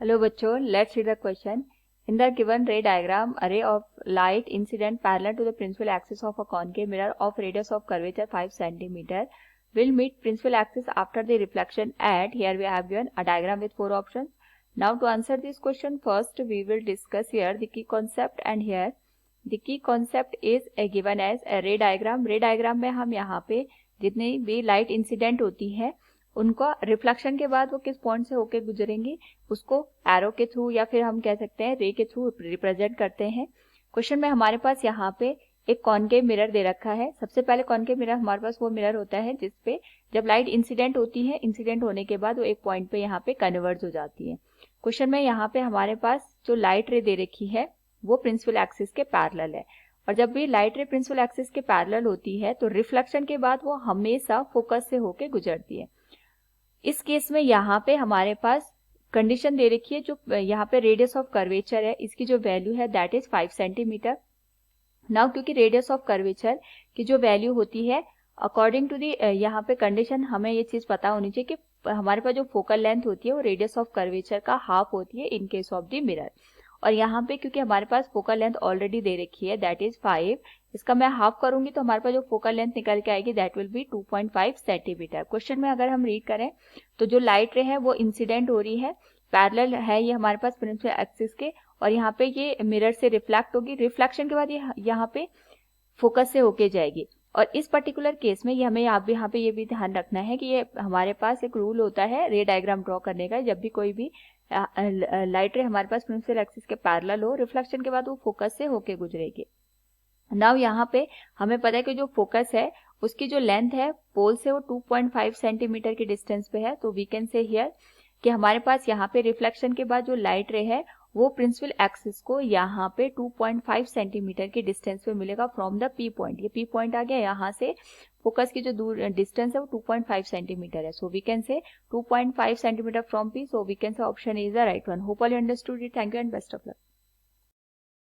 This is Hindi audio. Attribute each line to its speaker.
Speaker 1: Hello बच्चों, let's read the question. In the given ray diagram, a ray of light incident parallel to the principal axis of a concave mirror of radius of curvature 5 cm will meet principal axis after the reflection at, here we have given a diagram with 4 options. Now to answer this question, first we will discuss here the key concept, and here the key concept is given as a ray diagram. ray diagram में हम यहाँ पे जितनी भी लाइट इंसिडेंट होती है उनका रिफ्लेक्शन के बाद वो किस पॉइंट से होके गुजरेंगी उसको एरो के थ्रू या फिर हम कह सकते हैं रे के थ्रू रिप्रेजेंट करते हैं। क्वेश्चन में हमारे पास यहाँ पे एक कॉनकेव मिरर दे रखा है। सबसे पहले कॉनकेव मिरर हमारे पास वो मिरर होता है जिसपे जब लाइट इंसिडेंट होती है, इंसिडेंट होने के बाद वो एक पॉइंट पे यहाँ पे कन्वर्ज हो जाती है। क्वेश्चन में यहाँ पे हमारे पास जो लाइट रे दे रखी है वो प्रिंसिपल एक्सिस के पैरेलल है, और जब भी लाइट रे प्रिंसिपल एक्सिस के पैरेलल होती है तो रिफ्लेक्शन के बाद वो हमेशा फोकस से होके गुजरती है। इस केस में यहाँ पे हमारे पास कंडीशन दे रखी है, जो यहाँ पे रेडियस ऑफ कर्वेचर है इसकी जो वैल्यू है दैट इज 5 सेंटीमीटर। नाउ क्योंकि रेडियस ऑफ कर्वेचर की जो वैल्यू होती है अकॉर्डिंग टू दी यहाँ पे कंडीशन हमें ये चीज पता होनी चाहिए कि हमारे पास जो फोकल लेंथ होती है वो रेडियस ऑफ कर्वेचर का हाफ होती है in case of the mirror. और यहाँ पे क्योंकि हमारे पास फोकल लेंथ ऑलरेडी दे रखी है दैट इज 5, इसका मैं हाफ करूंगी तो हमारे पास जो फोकल लेंथ निकल के आएगी that will be 2.5 centimetre. Question में अगर हम रीड करें तो जो लाइट रे है वो इंसिडेंट हो रही है, पैरेलल है ये हमारे पास प्रिंसिपल एक्सिस के, और यहाँ पे ये मिरर से रिफ्लेक्ट होगी। रिफ्लेक्शन के बाद ये यहाँ पे फोकस से होके जाएगी। और इस पर्टिकुलर केस में ये हमें यहाँ पे ये भी ध्यान रखना है कि ये हमारे पास एक रूल होता है रे डायग्राम ड्रॉ करने का, जब भी कोई भी लाइट रे हमारे पास प्रिंसिपल एक्सिस के पैरेलल हो, रिफ्लेक्शन के बाद वो फोकस से होके गुजरेगी। नाउ यहाँ पे हमें पता है कि जो फोकस है उसकी जो लेंथ है पोल से वो 2.5 सेंटीमीटर की डिस्टेंस पे है, तो वी कैन से हियर कि हमारे पास यहाँ पे रिफ्लेक्शन के बाद जो लाइट रे है वो प्रिंसिपल एक्सिस को यहाँ पे 2.5 सेंटीमीटर की डिस्टेंस पे मिलेगा फ्रॉम द पी पॉइंट। ये पी पॉइंट आ गया, यहाँ से फोकस की जो दूर डिस्टेंस है वो 2.5 सेंटीमीटर है, सो we can say 2.5 centimetre from P, so we can say option is the right one. Hope all you understood it. Thank you and best of luck.